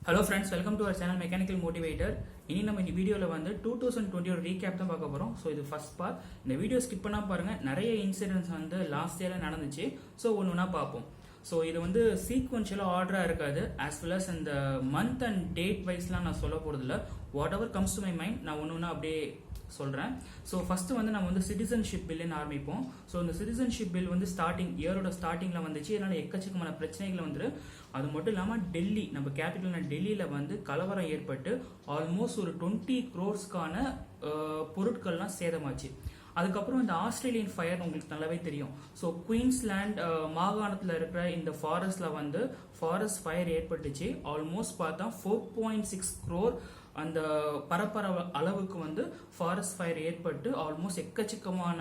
Hello friends, welcome to our channel Mechanical Motivator. இனி நம்ம இந்த வீடியோல வந்து 2020 ஒரு ரீகேப் தான் பார்க்க போறோம். ஸோ இது ஃபர்ஸ்ட் பார்ட். இந்த வீடியோ ஸ்கிப் பண்ணா பாருங்க, நிறைய இன்சிடென்ட்ஸ் வந்து லாஸ்ட் இயர்ல நடந்துச்சு. ஸோ ஒன்னொன்னா பார்ப்போம். ஸோ இது வந்து சீக்வன்ஷியலா ஆர்டரா இருக்காது, ஆஸ் வெல் அஸ் இந்த மந்த் அண்ட் டேட் வைஸ்லாம் நான் சொல்ல போறது இல்லை. What ever comes to my mind நான் ஒன்னொன்னா அப்படியே சொல்றேன். ஸோ ஃபர்ஸ்ட் வந்து நம்ம வந்து சிட்டிசன்ஷிப் பில்லுன்னு ஆரம்பிப்போம். ஸோ இந்த சிட்டிசன்ஷிப் பில் வந்து இயரோட ஸ்டார்டிங்ல வந்துச்சு. இதனால எக்கச்சக்கமான பிரச்சனைகள் வந்து, அது மட்டும் இல்லாமல் டெல்லி, நம்ம கேபிட்டல் டெல்லியில வந்து கலவரம் ஏற்பட்டு ஆல்மோஸ்ட் ஒரு 20 crores பொருட்கள்லாம் சேதமாச்சு. அதுக்கப்புறம் இந்த ஆஸ்திரேலியன் ஃபயர் உங்களுக்கு நல்லாவே தெரியும். ஸோ குயின்ஸ்லாண்ட் மாகாணத்தில் இருக்கிற இந்த ஃபாரஸ்ட்ல வந்து ஃபாரஸ்ட் ஃபயர் ஏற்பட்டுச்சு. ஆல்மோஸ்ட் பார்த்தா 4.6 crore அந்த பரப்பரவு அளவுக்கு வந்து ஃபாரஸ்ட் ஃபயர் ஏற்பட்டு ஆல்மோஸ்ட் எக்கச்சக்கமான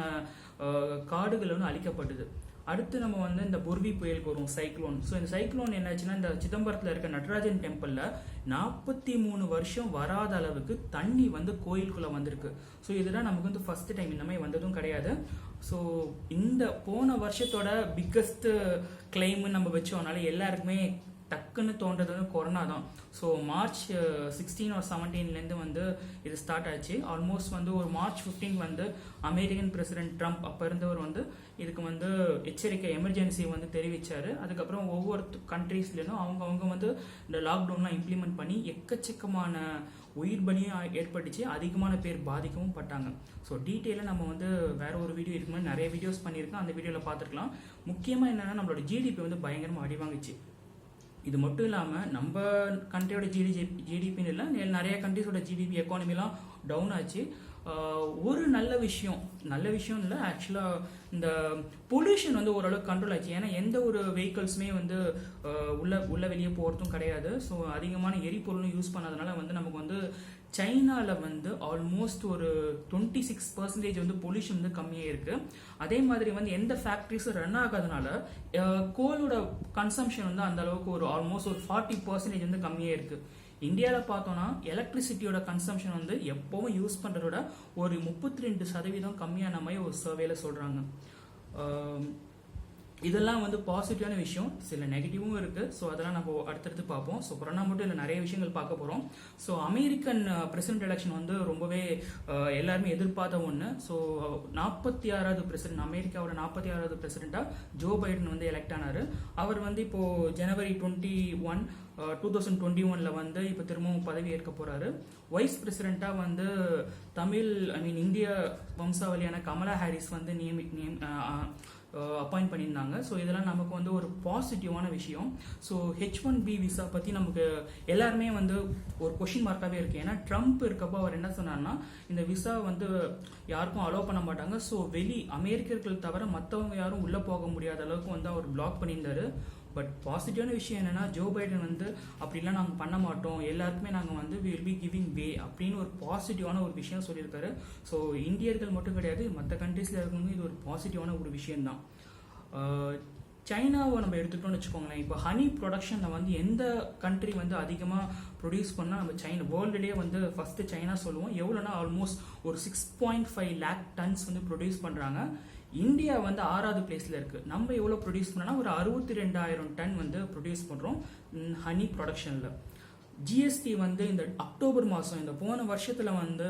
காடுகள் வந்து அழிக்கப்பட்டது. அடுத்து நம்ம வந்து இந்த புர்வி புயலுக்கு வரும், சைக்ளோன். ஸோ இந்த சைக்ளோன் என்னாச்சுன்னா, இந்த சிதம்பரத்தில் இருக்க நட்ராஜன் டெம்பிள்ல 43 வருஷம் வராத அளவுக்கு தண்ணி வந்து கோயிலுக்குள்ள வந்திருக்கு. ஸோ இதுதான் நமக்கு வந்து ஃபர்ஸ்ட் டைம், இந்த மாதிரி வந்ததும் கிடையாது. ஸோ இந்த போன வருஷத்தோட பிக்கஸ்ட் கிளைம்னு நம்ம வச்சோம்னால எல்லாருக்குமே டக்குன்னு தோன்றது வந்து கொரோனா தான். ஸோ மார்ச் 16 or 17 வந்து இது ஸ்டார்ட் ஆச்சு. ஆல்மோஸ்ட் வந்து ஒரு மார்ச் 15 வந்து அமெரிக்கன் பிரசிடென்ட் ட்ரம்ப் அப்போ இருந்தவர் வந்து இதுக்கு வந்து எச்சரிக்கை எமர்ஜென்சி வந்து தெரிவிச்சாரு. அதுக்கப்புறம் ஒவ்வொரு கண்ட்ரீஸ்லேயும் அவங்க வந்து இந்த லாக்டவுன்லாம் இம்ப்ளிமெண்ட் பண்ணி எக்கச்சக்கமான உயிர் பலியும் ஏற்பட்டுச்சு, அதிகமான பேர் பாதிக்கவும் பட்டாங்க. ஸோ டீட்டெயிலாக நம்ம வந்து வேற ஒரு வீடியோ இதுக்கு முன்னாடி நிறைய வீடியோஸ் பண்ணியிருக்கோம், அந்த வீடியோவில் பார்த்துருக்கலாம். முக்கியமாக என்னன்னா, நம்மளோட ஜிடிபி வந்து பயங்கரமாக அடிவாங்குச்சு. இது மட்டும் இல்லாமல் நம்ம கண்ட்ரியோட ஜிடிபின்னு இல்லை, நிறைய கண்ட்ரிஸோட ஜிடிபி எக்கானமிலாம் டவுன் ஆச்சு. ஒரு நல்ல விஷயம் இல்லை, ஆக்சுவலாக இந்த பொல்யூஷன் வந்து ஓரளவுக்கு கண்ட்ரோல் ஆச்சு. ஏன்னா எந்த ஒரு வெஹிக்கல்ஸுமே வந்து உள்ள வெளியே போகிறதும் கிடையாது. ஸோ அதிகமான எரிபொருளும் யூஸ் பண்ணாதனால வந்து நமக்கு வந்து சைனாவில் வந்து ஆல்மோஸ்ட் ஒரு 26% வந்து பொல்யூஷன் வந்து கம்மியாக இருக்கு. அதே மாதிரி வந்து எந்த ஃபேக்ட்ரிஸும் ரன் ஆகாதனால கோலோட கன்சம்ஷன் வந்து அந்த அளவுக்கு ஒரு ஆல்மோஸ்ட் ஒரு 40% வந்து கம்மியாக இருக்கு. இந்தியாவில் பார்த்தோம்னா எலக்ட்ரிசிட்டியோட கன்சம்ஷன் வந்து எப்பவும் யூஸ் பண்றதோட ஒரு 32% கம்மியான மாதிரி ஒரு சர்வேல சொல்றாங்க. இதெல்லாம் வந்து பாசிட்டிவான விஷயம், சில நெகட்டிவும் இருக்கு. ஸோ அதெல்லாம் நம்ம அடுத்தடுத்து பார்ப்போம். ஸோ கொரோனா மட்டும் இல்லை, நிறைய விஷயங்கள் பார்க்க போறோம். ஸோ அமெரிக்கன் பிரசிடென்ட் எலெக்ஷன் வந்து ரொம்பவே எல்லாருமே எதிர்பார்த்த ஒன்று. ஸோ 46வது பிரசிடென்ட், அமெரிக்காவோட 46வது பிரசிடென்டா ஜோ பைடன் வந்து எலெக்ட் ஆனாரு. அவர் வந்து இப்போ ஜனவரி 2021 வந்து இப்போ திரும்பவும் பதவி ஏற்க போறாரு. வைஸ் பிரசிடென்டா வந்து இந்திய வம்சாவளியான கமலா ஹாரிஸ் வந்து அப்பாயிண்ட் பண்ணியிருந்தாங்க. ஸோ இதெல்லாம் நமக்கு வந்து ஒரு பாசிட்டிவான விஷயம். ஸோ H1B விசா பற்றி நமக்கு எல்லாருமே வந்து ஒரு கொஷின் மார்க்காகவே இருக்கு. ஏன்னா ட்ரம்ப் இருக்கப்போ அவர் என்ன சொன்னார்னா, இந்த விசா வந்து யாருக்கும் அலோவ் பண்ண மாட்டாங்க. ஸோ அமெரிக்கர்கள் தவிர மற்றவங்க யாரும் உள்ளே போக முடியாத அளவுக்கு வந்து அவர் பிளாக் பண்ணியிருந்தாரு. பட் பாசிட்டிவான விஷயம் என்னன்னா, ஜோ பைடன் வந்து அப்படிலாம் நாங்கள் பண்ண மாட்டோம், எல்லாருக்குமே நாங்கள் வந்து வில் பி கிவிங் வே அப்படின்னு ஒரு பாசிட்டிவான ஒரு விஷயம் சொல்லியிருக்காரு. ஸோ இந்தியர்கள் மட்டும் கிடையாது, மற்ற கண்ட்ரீஸ்ல இருக்கவங்க இது ஒரு பாசிட்டிவான ஒரு விஷயம் தான். சைனாவை நம்ம எடுத்துட்டோம்னு வச்சுக்கோங்களேன். இப்போ ஹனி ப்ரொடக்ஷன்ல வந்து எந்த கண்ட்ரி வந்து அதிகமாக ப்ரொடியூஸ் பண்ணால் நம்ம சைனா, வேர்ல்டுலேயே வந்து ஃபர்ஸ்ட் சைனா சொல்லுவோம். எவ்வளோனா ஆல்மோஸ்ட் ஒரு 6.5 lakh tons வந்து ப்ரொடியூஸ் பண்ணுறாங்க. இந்தியா வந்து 6வது பிளேஸ்ல இருக்கு. நம்ம எவ்வளவு ப்ரொடியூஸ் பண்ணா ஒரு 62,000 டன் வந்து ப்ரொடியூஸ் பண்றோம் ஹனி ப்ரொடக்ஷன்ல. ஜிஎஸ்டி வந்து இந்த அக்டோபர் மாசம், இந்த போன வருஷத்துல வந்து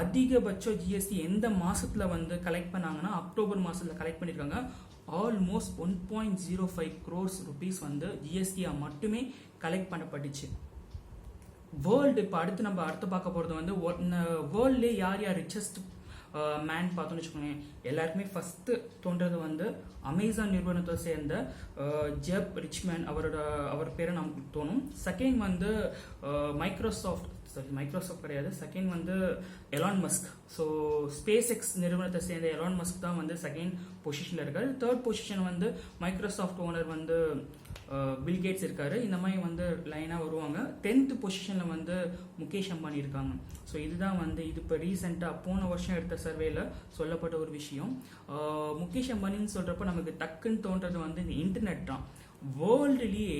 அதிகபட்ச ஜிஎஸ்டி எந்த மாசத்துல வந்து கலெக்ட் பண்ணாங்கன்னா அக்டோபர் மாசத்துல கலெக்ட் பண்ணிருக்காங்க. ஆல்மோஸ்ட் 1.05 crores rupees வந்து ஜிஎஸ்டியா மட்டுமே கலெக்ட் பண்ணப்பட்டுச்சு. வேர்ல்டு இப்போ அடுத்து பார்க்க போறது வந்து வேர்ல்ட்லேயே யார் ரிச்சஸ்ட் மேன் பார்த்தோன்னு வச்சுக்கோங்க. எல்லாருக்குமே ஃபர்ஸ்ட் தோன்றது வந்து அமேசான் நிறுவனத்தை சேர்ந்த ரிச்மேன், அவர் பேரை நமக்கு தோணும். செகண்ட் வந்து மைக்ரோசாஃப்ட் கிடையாது, செகண்ட் வந்து Elon Musk. So space X நிறுவனத்தை சேர்ந்த எலான் மஸ்க் தான் வந்து செகண்ட் பொசிஷன்ல இருக்காரு. தேர்ட் பொசிஷன் வந்து மைக்ரோசாஃப்ட் ஓனர் வந்து பில் கேட்ஸ் இருக்காரு. இந்த மாதிரி வந்து லைனா வருவாங்க. 10th பொசிஷன்ல வந்து முகேஷ் அம்பானி இருக்காங்க. ஸோ இதுதான் வந்து இது இப்போ ரீசெண்டா போன வருஷம் எடுத்த சர்வேல சொல்லப்பட்ட ஒரு விஷயம். முகேஷ் அம்பானின்னு சொல்றப்ப நமக்கு டக்குன்னு தோன்றது வந்து இந்த இன்டர்நெட் தான். வேர்ல்டுலேயே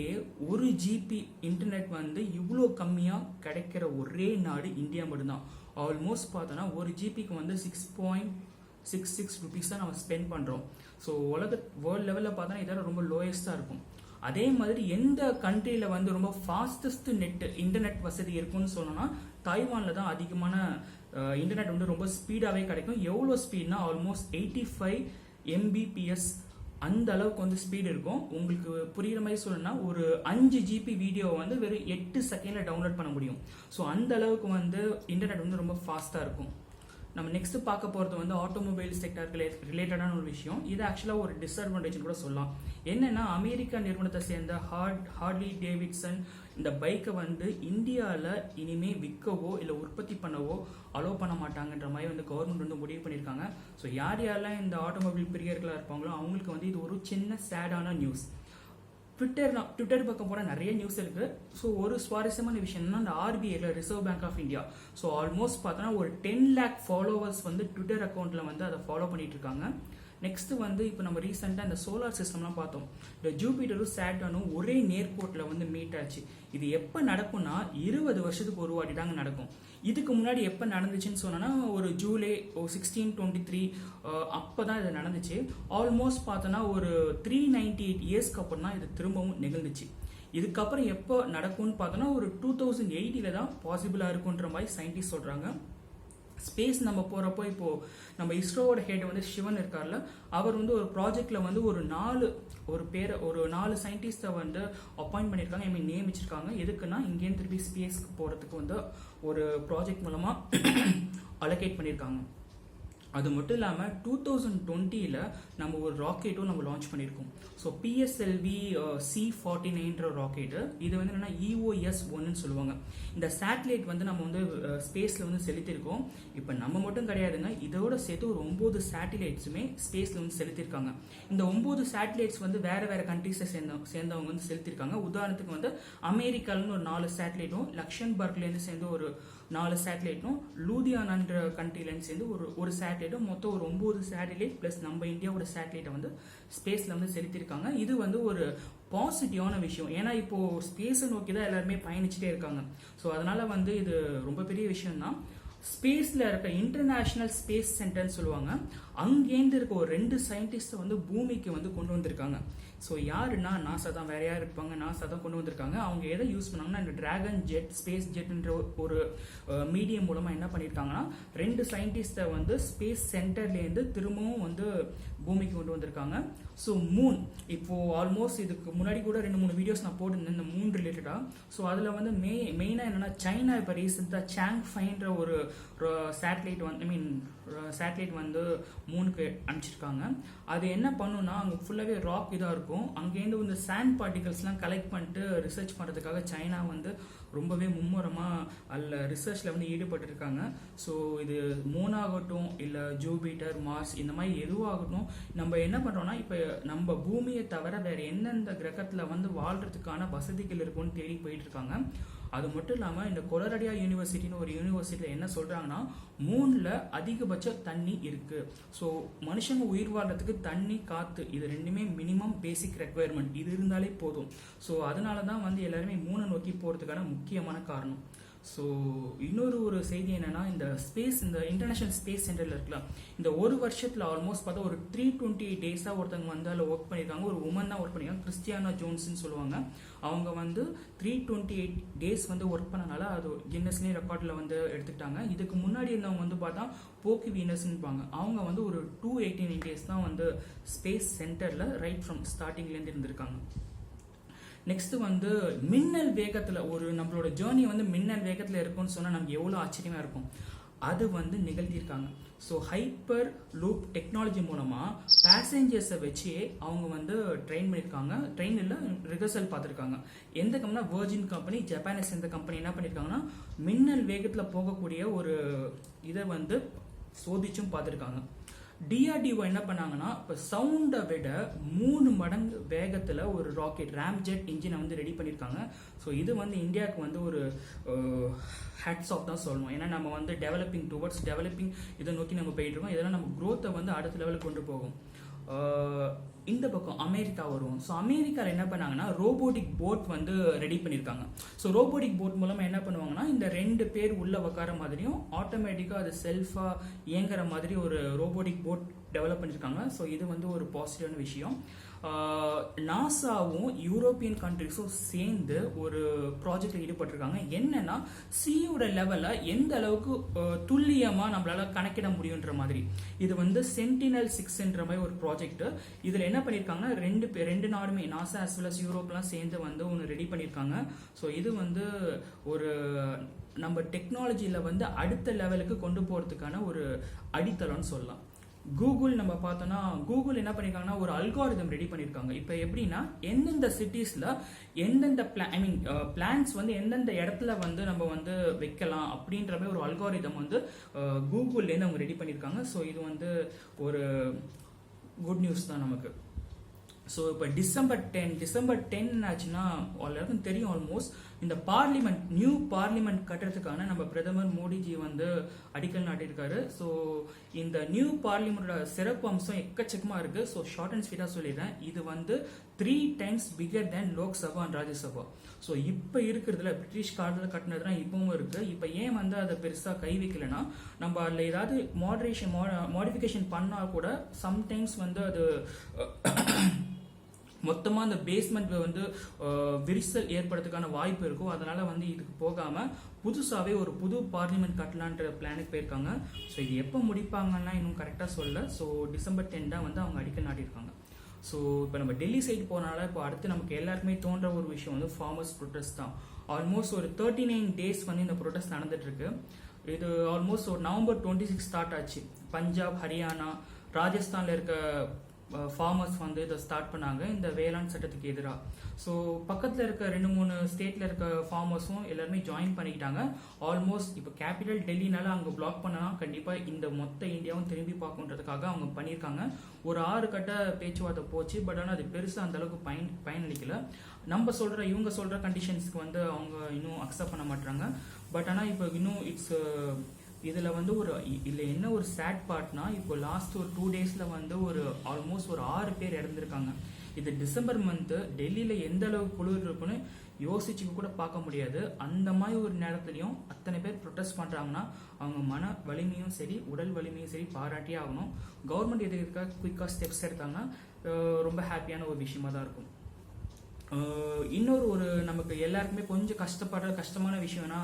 1 GB இன்டர்நெட் வந்து இவ்வளோ கம்மியாக கிடைக்கிற ஒரே நாடு இந்தியா மட்டும்தான். ஆல்மோஸ்ட் பார்த்தோன்னா 1 GBக்கு வந்து 6.66 rupees தான் நம்ம ஸ்பெண்ட் பண்ணுறோம். ஸோ வேர்ல்டு லெவலில் பார்த்தோன்னா இதெல்லாம் ரொம்ப லோயஸ்டாக இருக்கும். அதே மாதிரி எந்த கண்ட்ரியில் வந்து ரொம்ப ஃபாஸ்டஸ்ட் இன்டர்நெட் வசதி இருக்குன்னு சொன்னோம்னா தாய்வானில் தான் அதிகமான இன்டர்நெட் வந்து ரொம்ப ஸ்பீடாகவே கிடைக்கும். எவ்வளோ ஸ்பீட்னா ஆல்மோஸ்ட் 85 Mbps அந்த அளவுக்கு வந்து ஸ்பீட் இருக்கும். உங்களுக்கு புரியுற மாதிரி சொல்லணும்னா ஒரு 5 GB வீடியோ வந்து வெறும் 8 செகண்ட்ல டவுன்லோட் பண்ண முடியும். ஸோ அந்த அளவுக்கு வந்து இன்டர்நெட் வந்து ரொம்ப ஃபாஸ்ட்டாக இருக்கும். நம்ம நெக்ஸ்ட் பார்க்க போகிறது வந்து ஆட்டோமொபைல் செக்டருக்கு ரிலேட்டடான ஒரு விஷயம். இது ஆக்சுவலாக ஒரு டிஸ்அட்வான்டேஜ் கூட சொல்லலாம். என்னன்னா அமெரிக்கா நிறுவனத்தை சேர்ந்த ஹார்லி டேவிட்சன் இந்த பைக்கை வந்து இந்தியாவில் இனிமே விற்கவோ இல்லை உற்பத்தி பண்ணவோ அலோவ் பண்ண மாட்டாங்கன்ற மாதிரி வந்து கவர்மெண்ட் வந்து முடிவு பண்ணியிருக்காங்க. ஸோ யாரெல்லாம் இந்த ஆட்டோமொபைல் பிரியர்களாக இருப்பாங்களோ அவங்களுக்கு வந்து இது ஒரு சின்ன சேடான நியூஸ். ட்விட்டர் பக்கம் போனால் நிறைய நியூஸ் இருக்கு. ஸோ ஒரு சுவாரஸ்யமான விஷயம்னா அந்த ஆர்பிஐல reserve bank of India so almost பார்த்தோன்னா ஒரு 10 lakh ஃபாலோவர்ஸ் வந்து ட்விட்டர் அக்கௌண்ட்ல வந்து அதை ஃபாலோ பண்ணிட்டு இருக்காங்க. நெக்ஸ்ட் வந்து இப்போ நம்ம ரீசெண்டாக இந்த சோலார் சிஸ்டம்லாம் பார்த்தோம். இந்த ஜூபிட்டரும் சேட்டர்னும் ஒரே நேர்கோட்டில் வந்து மீட் ஆச்சு. இது எப்போ நடக்கும்னா 20 வருஷத்துக்கு ஒரு வாட்டி தாங்க நடக்கும். இதுக்கு முன்னாடி எப்போ நடந்துச்சுன்னு சொன்னோன்னா ஒரு ஜூலை 1623 அப்போ தான் இது நடந்துச்சு. ஆல்மோஸ்ட் பார்த்தோன்னா ஒரு 398 இயர்ஸ்க்கு அப்புறம் தான் இது திரும்பவும் நிகழ்ந்துச்சு. இதுக்கப்புறம் எப்போ நடக்கும்னு பார்த்தோன்னா ஒரு 2080 தான் பாசிபிளாக இருக்குன்ற மாதிரி சயின்டிஸ்ட் சொல்கிறாங்க. ஸ்பேஸ் நம்ம போகிறப்போ இப்போ நம்ம இஸ்ரோவோட ஹெட் வந்து சிவன் இருக்கார்ல, அவர் வந்து ஒரு ப்ராஜெக்ட்ல வந்து ஒரு 4 சயின்டிஸ்டை வந்து அப்பாயிண்ட் பண்ணியிருக்காங்க, ஐ மீன் நியமிச்சிருக்காங்க. எதுக்குன்னா இங்கேருந்து திருப்பி ஸ்பேஸ்க்கு போகிறதுக்கு வந்து ஒரு ப்ராஜெக்ட் மூலமாக அலோகேட் பண்ணியிருக்காங்க. அது மட்டும் இல்லாமல் 2020 நம்ம ஒரு ராக்கெட்டும் நம்ம லான்ச் பண்ணியிருக்கோம். ஸோ PSLV C49 ராக்கெட்டு இது வந்து என்னன்னா EOS-1 சொல்லுவாங்க. இந்த சேட்டலைட் வந்து நம்ம வந்து ஸ்பேஸில் வந்து செலுத்தியிருக்கோம். இப்போ நம்ம மட்டும் கிடையாதுங்க, இதோட சேர்த்து ஒரு 9 சேட்டலைட்ஸுமே ஸ்பேஸில் வந்து செலுத்தியிருக்காங்க. இந்த 9 சேட்டலைட்ஸ் வந்து வேற வேற கண்ட்ரீஸை சேர்ந்தவங்க வந்து செலுத்தியிருக்காங்க. உதாரணத்துக்கு வந்து அமெரிக்காலன்னு ஒரு 4 சேட்டலைட்டும், லக்ஷன்பர்க்லேருந்து சேர்ந்து ஒரு 4 சேட்டலைட்டும், லூதியானான்ற கண்ட்ரிலேருந்து சேர்ந்து ஒரு சேட்டலைட்டும், மொத்தம் ஒரு 9 சேட்டலைட் பிளஸ் நம்ம இந்தியாவோட சேட்டலைட்டை வந்து ஸ்பேஸ்ல வந்து செலுத்தியிருக்காங்க. இது வந்து ஒரு பாசிட்டிவான விஷயம். ஏன்னா இப்போ ஸ்பேஸை நோக்கி தான் எல்லாருமே பயணிச்சுட்டே இருக்காங்க. ஸோ அதனால வந்து இது ரொம்ப பெரிய விஷயம் தான். ஸ்பேஸ்ல இருக்க இன்டர்நேஷனல் ஸ்பேஸ் சென்டர்னு சொல்லுவாங்க. அங்கேருந்து இருக்க ஒரு 2 சயின்டிஸ்ட் வந்து பூமிக்கு வந்து கொண்டு வந்திருக்காங்க. ஸோ யாருன்னா நாசா தான், வேற யார் இருப்பாங்க, நாசா தான் கொண்டு வந்திருக்காங்க. அவங்க எதை யூஸ் பண்ணாங்கன்னா இந்த டிராகன் ஜெட், ஸ்பேஸ் ஜெட்ன்ற ஒரு மீடியம் மூலமா என்ன பண்ணியிருக்காங்கன்னா 2 சயின்டிஸ்டை வந்து ஸ்பேஸ் சென்டர்லேருந்து திரும்பவும் வந்து பூமிக்கு கொண்டு வந்திருக்காங்க. ஸோ மூன் இப்போ ஆல்மோஸ்ட் இதுக்கு முன்னாடி கூட 2-3 வீடியோஸ் நான் போட்டிருந்தேன் இந்த மூன் ரிலேட்டடா. ஸோ அதில் வந்து மெயினாக என்னன்னா சைனா இப்போ ரீசெண்டாக சாங்ஃபைன்ற ஒரு சேட்டலைட் வந்து சேட்டலைட் வந்து மூணுக்கு அனுப்பிச்சிருக்காங்க. அது என்ன பண்ணுன்னா அங்கே ஃபுல்லாகவே ராக் இதாக இருக்கும். அங்கேருந்து வந்து சாண்ட் பார்ட்டிகல்ஸ்லாம் கலெக்ட் பண்ணிட்டு ரிசர்ச் பண்ணுறதுக்காக சைனா வந்து ரொம்பவே மும்முரமாக அதில் ரிசர்ச்சில் வந்து ஈடுபட்டிருக்காங்க. ஸோ இது மூன் ஆகட்டும் இல்லை ஜூபிட்டர், மார்ஸ் இந்த மாதிரி எதுவாகட்டும், நம்ம என்ன பண்ணுறோம்னா இப்போ நம்ம பூமியை தவிர வேற எந்தெந்த கிரகத்தில் வந்து வாழ்றதுக்கான வசதிகள் இருக்குன்னு தேடி போயிட்டு இருக்காங்க. அது மட்டும் இல்லாமல் இந்த கொலராடோ யூனிவர்சிட்டின்னு ஒரு யூனிவர்சிட்டியில் என்ன சொல்கிறாங்கன்னா மூணில் அதிகபட்ச தண்ணி இருக்குது. ஸோ மனுஷங்க உயிர் வாழ்றதுக்கு தண்ணி, காற்று இது ரெண்டுமே மினிமம் பேசிக் ரெக்குவயர்மெண்ட், இது இருந்தாலே போதும். ஸோ அதனால தான் வந்து எல்லாருமே மூணை நோக்கி போகிறதுக்கான முக்கியமான காரணம். ஸோ இன்னொரு செய்தி என்னன்னா இந்த இன்டர்நேஷனல் ஸ்பேஸ் சென்டர்ல இருக்கலாம் இந்த ஒரு வருஷத்துல ஆல்மோஸ்ட் பார்த்தா ஒரு 328 டேஸா ஒருத்தவங்க வந்து அதில் ஒர்க் பண்ணியிருக்காங்க. ஒரு உமன் தான் ஒர்க் பண்ணியிருக்காங்க, கிறிஸ்டியானா ஜோன்ஸ்ன்னு சொல்லுவாங்க. அவங்க வந்து 328 டேஸ் வந்து ஒர்க் பண்ணனால அது கின்னஸ்லேயே ரெக்கார்டில் வந்து எடுத்துக்கிட்டாங்க. இதுக்கு முன்னாடி இருந்தவங்க வந்து பார்த்தா போக்கி வீனஸ்ன்னுப்பாங்க. அவங்க வந்து ஒரு 289 டேஸ் தான் வந்து ஸ்பேஸ் சென்டர்ல ரைட் ஃப்ரம் ஸ்டார்டிங்லேருந்து இருந்திருக்காங்க. நெக்ஸ்ட் வந்து மின்னல் வேகத்தில் ஒரு நம்மளோட ஜேர்னி வந்து மின்னல் வேகத்தில் இருக்கும்னு சொன்னால் நமக்கு எவ்வளோ ஆச்சரியமாக இருக்கும். அது வந்து நிகழ்த்தியிருக்காங்க. ஸோ ஹைப்பர் லூப் டெக்னாலஜி மூலமாக பேசஞ்சர்ஸை வச்சு அவங்க வந்து ட்ரெயின் பண்ணியிருக்காங்க. ட்ரெயினில் ரிஹர்சல் பார்த்துருக்காங்க. எந்த கம்பெனினா வெர்ஜின் கம்பெனி, ஜப்பானை சேர்ந்த கம்பெனி என்ன பண்ணியிருக்காங்கன்னா மின்னல் வேகத்தில் போகக்கூடிய ஒரு இதை வந்து சோதிச்சும் பார்த்துருக்காங்க. DRDO என்ன பண்ணாங்கன்னா இப்போ சவுண்டை விட 3 மடங்கு வேகத்தில் ஒரு ராக்கெட் ராம்ஜெட் இன்ஜினை வந்து ரெடி பண்ணியிருக்காங்க. ஸோ இது வந்து இந்தியாவுக்கு வந்து ஒரு ஹேட்ஸ் ஆஃப் தான் சொல்லணும். ஏன்னா நம்ம வந்து டெவலப்பிங் இதை நோக்கி நம்ம போயிட்டு இருக்கோம். இதெல்லாம் நம்ம க்ரோத்தை வந்து அடுத்த லெவலுக்கு கொண்டு போகும். இந்த பக்கம் அமெரிக்கா வரும். ஸோ அமெரிக்காவில் என்ன பண்ணாங்கன்னா ரோபோட்டிக் போட் வந்து ரெடி பண்ணியிருக்காங்க. ஸோ ரோபோட்டிக் போட் மூலமாக என்ன பண்ணுவாங்கன்னா இந்த 2 பேர் உள்ள உட்கார மாதிரியும் ஆட்டோமேட்டிக்காக அது செல்ஃபாக இயங்குற மாதிரி ஒரு ரோபோட்டிக் போட் டெவலப் பண்ணியிருக்காங்க. ஸோ இது வந்து ஒரு பாசிட்டிவான விஷயம். நாசாவும் யூரோப்பியன் கண்ட்ரிஸும் சேர்ந்து ஒரு ப்ராஜெக்ட்ல ஈடுபட்டிருக்காங்க. என்னன்னா சீயோட லெவலை எந்த அளவுக்கு துல்லியமா நம்மளால கணக்கிட முடியுன்ற மாதிரி. இது வந்து சென்டினல்-6ன்ற மாதிரி ஒரு ப்ராஜெக்ட். இதுல என்ன பண்ணிருக்காங்கன்னா ரெண்டு நாடுமே நாசா as well as யூரோப்லாம் சேர்ந்து வந்து ஒன்று ரெடி பண்ணியிருக்காங்க. ஸோ இது வந்து ஒரு நம்ம டெக்னாலஜியில வந்து அடுத்த லெவலுக்கு கொண்டு போறதுக்கான ஒரு அடித்தளம்னு சொல்லலாம். கூகுள் நம்ம பார்த்தோம்னா கூகுள் என்ன பண்ணிருக்காங்கன்னா ஒரு அல்காரிதம் ரெடி பண்ணிருக்காங்க. இப்போ எப்படின்னா எந்தெந்த சிட்டிஸ்ல எந்தெந்த பிளான்ஸ் வந்து எந்தெந்த இடத்துல வந்து நம்ம வந்து வைக்கலாம் அப்படின்ற மாதிரி ஒரு அல்காரிதம் வந்து கூகுள்லேருந்து அவங்க ரெடி பண்ணியிருக்காங்க. ஸோ இது வந்து ஒரு குட் நியூஸ் தான் நமக்கு. ஸோ இப்போ டிசம்பர் 10 ஆச்சுன்னா எல்லாருக்கும் தெரியும் ஆல்மோஸ்ட் இந்த நியூ பார்லிமெண்ட் கட்டுறதுக்கான நம்ம பிரதமர் மோடிஜி வந்து அடிக்கல் நாட்டியிருக்காரு. ஸோ இந்த நியூ பார்லிமெண்டோட சிறப்பு அம்சம் எக்கச்சக்கமாக இருக்கு. ஸோ ஷார்ட் அண்ட் ஸ்வீட்டாக சொல்லிடுறேன். இது வந்து 3 times figure than Lok Sabha and Rajya Sabha. So இப்போ இருக்கிறதுல பிரிட்டிஷ் காலத்தில் கட்டினதுனா இப்பவும் இருக்கு. இப்போ ஏன் வந்து அதை பெருசாக கை வைக்கலன்னா நம்ம அதில் ஏதாவது மாடிஃபிகேஷன் பண்ணால் கூட சம்டைம்ஸ் வந்து அது மொத்தமாக அந்த பேஸ்மெண்ட் வந்து விரிசல் ஏற்படுறதுக்கான வாய்ப்பு இருக்கும். அதனால வந்து இதுக்கு போகாம புதுசாகவே ஒரு புது பார்லிமெண்ட் கட்டலான்ற பிளானுக்கு போயிருக்காங்க. ஸோ இது எப்போ முடிப்பாங்கன்னா இன்னும் கரெக்டாக சொல்ல. ஸோ டிசம்பர் 10 தான் வந்து அவங்க அடிக்கல் நாட்டியிருக்காங்க. ஸோ இப்போ நம்ம டெல்லி சைடு போனால இப்போ அடுத்து நமக்கு எல்லாருக்குமே தோன்ற ஒரு விஷயம் வந்து ஃபார்மர்ஸ் ப்ரொட்டஸ்ட் தான். ஆல்மோஸ்ட் ஒரு 39 days வந்து இந்த ப்ரொட்டஸ்ட் நடந்துட்டு இருக்கு. இது ஆல்மோஸ்ட் ஒரு நவம்பர் 26 ஸ்டார்ட் ஆச்சு. பஞ்சாப், ஹரியானா, ராஜஸ்தான்ல இருக்க ஃபார்மர்ஸ் வந்து இதை ஸ்டார்ட் பண்ணாங்க இந்த வேளாண் சட்டத்துக்கு எதிராக. ஸோ பக்கத்தில் இருக்க 2-3 ஸ்டேட்ல இருக்க ஃபார்மர்ஸும் எல்லாருமே ஜாயின் பண்ணிக்கிட்டாங்க. ஆல்மோஸ்ட் இப்போ கேபிட்டல் டெல்லினால அங்கே பிளாக் பண்ணனா கண்டிப்பாக இந்த மொத்த இந்தியாவும் திரும்பி பார்க்கணுன்றதுக்காக அவங்க பண்ணியிருக்காங்க. ஒரு 6 கட்ட பேச்சுவார்த்தை போச்சு. பட் ஆனால் அது பெருசாக அந்த அளவுக்கு பயனளிக்கல. இவங்க சொல்ற கண்டிஷன்ஸ்க்கு வந்து அவங்க இன்னும் அக்செப்ட் பண்ண மாட்டாங்க. பட் ஆனால் இப்போ இன்னும் இதுல வந்து என்ன ஒரு சேட் பார்ட்னா இப்போ லாஸ்ட் ஒரு 2 daysல வந்து ஆல்மோஸ்ட் ஒரு 6 பேர் இறந்துருக்காங்க. இது டிசம்பர் மந்த் டெல்லியில எந்த அளவுக்கு குளிர் இருக்குன்னு யோசிச்சு கூட பார்க்க முடியாது. அந்த மாதிரி ஒரு நேரத்துலையும் அத்தனை பேர் ப்ரொட்டஸ்ட் பண்றாங்கன்னா அவங்க மன வலிமையும் சரி உடல் வலிமையும் சரி பாராட்டியே ஆகணும். கவர்மெண்ட் இதுக்காக குயிக்கா ஸ்டெப்ஸ் எடுத்தாங்கன்னா ரொம்ப ஹாப்பியான ஒரு விஷயமா தான் இருக்கும். இன்னொரு நமக்கு எல்லாருக்குமே கொஞ்சம் கஷ்டமான விஷயம்னா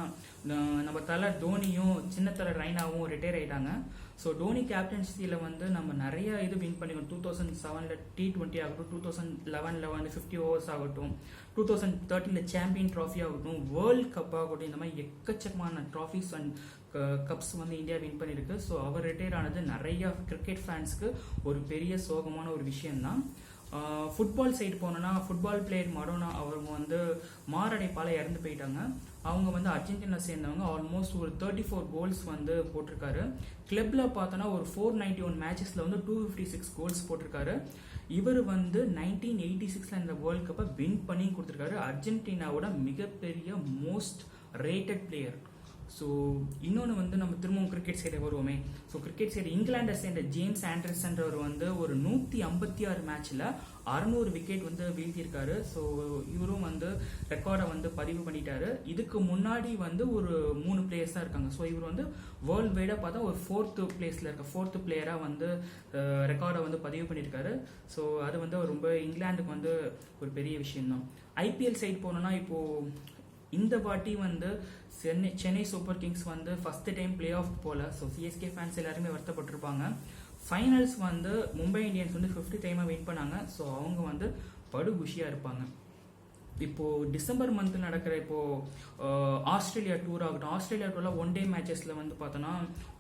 நம்ம தலை தோனியும் சின்ன தலை ரெய்னாவும் ரிட்டையர் ஆயிட்டாங்க. ஸோ டோனி கேப்டன்சியில் வந்து நம்ம நிறைய இது வின் பண்ணிக்கணும். 2007 T20 ஆகட்டும், 2011 50 overs ஆகட்டும், 2013 சாம்பியன் ட்ராஃபி ஆகட்டும், வேர்ல்ட் கப் ஆகட்டும், இந்த மாதிரி எக்கச்சக்கமான ட்ராஃபிஸ் அண்ட் கப்ஸ் வந்து இந்தியா வின் பண்ணியிருக்கு. ஸோ அவர் ரிட்டையர் ஆனது நிறைய கிரிக்கெட் ஃபேன்ஸ்க்கு ஒரு பெரிய சோகமான ஒரு விஷயம்தான். ஃபுட்பால் சைடு போனோன்னா ஃபுட்பால் பிளேயர் மரோனா அவங்க வந்து மாரடைப்பால இறந்து போயிட்டாங்க. அவங்க வந்து அர்ஜென்டினா சேர்ந்தவங்க. ஆல்மோஸ்ட் ஒரு 34 கோல்ஸ் வந்து போட்டிருக்காரு. கிளப்ல பார்த்தோன்னா ஒரு 491 மேட்சஸ்ல வந்து 256 கோல்ஸ் போட்டிருக்காரு. இவர் வந்து 1986 இந்த வேர்ல்ட் கப்பை வின் பண்ணி கொடுத்துருக்காரு. அர்ஜென்டினாவோட மிகப்பெரிய மோஸ்ட் ரேட்டட் பிளேயர். ஸோ இன்னொன்று வந்து நம்ம திரும்பவும் கிரிக்கெட் சைடு வருவோமே. ஸோ கிரிக்கெட் சைடு இங்கிலாண்டை சேர்ந்த ஜேம்ஸ் ஆண்டர்சன்றவர் வந்து ஒரு 156 மேட்ச்ல 600 விக்கெட் வந்து வீழ்த்தியிருக்காரு. ஸோ இவரும் வந்து ரெக்கார்டை வந்து பதிவு பண்ணிட்டாரு. இதுக்கு முன்னாடி வந்து ஒரு 3 பிளேயர்ஸ் தான் இருக்காங்க. ஸோ இவர் வந்து வேர்ல்டு வைடாக பார்த்தா ஒரு 4th பிளேயராக வந்து ரெக்கார்டை வந்து பதிவு பண்ணியிருக்காரு. ஸோ அது வந்து ரொம்ப இங்கிலாந்துக்கு வந்து ஒரு பெரிய விஷயம்தான். ஐபிஎல் சைடு போனோம்னா இப்போ இந்த வாட்டி வந்து சென்னை சூப்பர் கிங்ஸ் வந்து ஃபர்ஸ்ட் டைம் பிளே ஆஃப் போல. ஸோ சிஎஸ்கே ஃபேன்ஸ் எல்லாருமே வருத்தப்பட்டிருப்பாங்க. ஃபைனல்ஸ் வந்து மும்பை இந்தியன்ஸ் வந்து 50th டைமா வின் பண்ணாங்க. ஸோ அவங்க வந்து படு குஷியா இருப்பாங்க. இப்போ டிசம்பர் மந்த் நடக்கிற இப்போ ஆஸ்திரேலியா டூர் ஆகட்டும். ஆஸ்திரேலியா டூர்ல 1 day மேட்சஸ்ல வந்து பார்த்தோன்னா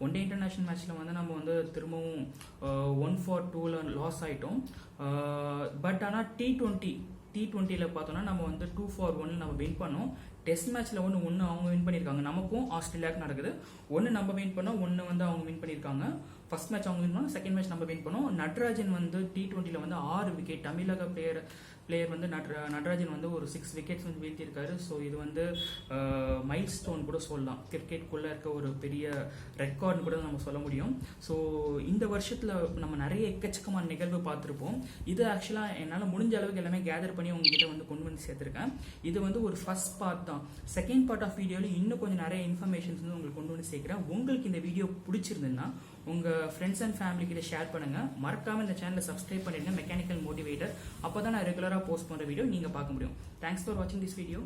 1 day இன்டர்நேஷனல் மேட்ச்ல வந்து நம்ம வந்து திரும்பவும் 1-2 லாஸ் ஆயிட்டோம். பட் ஆனால் T20ல பார்த்தோம்னா நம்ம வந்து 2-1 நம்ம வின் பண்ணோம். டெஸ்ட் மேட்ச்ல ஒன்று அவங்க வின் பண்ணியிருக்காங்க. நமக்கும் ஆஸ்திரேலியாவுக்கு நடக்குது. ஒன்று நம்ம வின் பண்ணோம், ஒன்று வந்து அவங்க வின் பண்ணியிருக்காங்க. ஃபர்ஸ்ட் மேட்ச் அவங்க வின் பண்ணோம், செகண்ட் மேட்ச் நம்ம வின் பண்ணோம். நட்ராஜன் வந்து T20ல வந்து 6 விக்கெட் தமிழக பிளேயர் பிளேயர் வந்து நடராஜன் வந்து ஒரு 6 விக்கெட்ஸ் வந்து வீழ்த்தியிருக்காரு. ஸோ இது வந்து மைல் ஸ்டோன் கூட சொல்லலாம், கிரிக்கெட்குள்ளே இருக்க ஒரு பெரிய ரெக்கார்ட்னு கூட நம்ம சொல்ல முடியும். ஸோ இந்த வருஷத்தில் நம்ம நிறைய எக்கச்சக்கமான நிகழ்வு பார்த்துருப்போம். இது ஆக்சுவலாக என்னால் முடிஞ்ச அளவுக்கு எல்லாமே கேதர் பண்ணி உங்ககிட்ட வந்து கொண்டு வந்து சேர்த்துருக்கேன். இது வந்து ஒரு ஃபர்ஸ்ட் பார்ட் தான். செகண்ட் பார்ட் ஆஃப் வீடியோவில் இன்னும் கொஞ்சம் நிறைய இன்ஃபர்மேஷன்ஸ் வந்து உங்களுக்கு கொண்டு வந்து சேர்க்குறேன். உங்களுக்கு இந்த வீடியோ பிடிச்சிருந்துன்னா உங்கள் ஃப்ரெண்ட்ஸ் அண்ட் ஃபேமிலி கிட்ட ஷேர் பண்ணுங்கள். மறக்காமல் இந்த சேனலை சப்ஸ்கிரைப் பண்ணிடுங்க, மெக்கானிக்கல் மோட்டிவேட்டர். அப்போ தான் நான் ரெகுலராக போஸ்ட் பண்ணுற வீடியோ நீங்கள் பார்க்க முடியும். தேங்க்ஸ் ஃபார் வாட்சிங் திஸ் வீடியோ.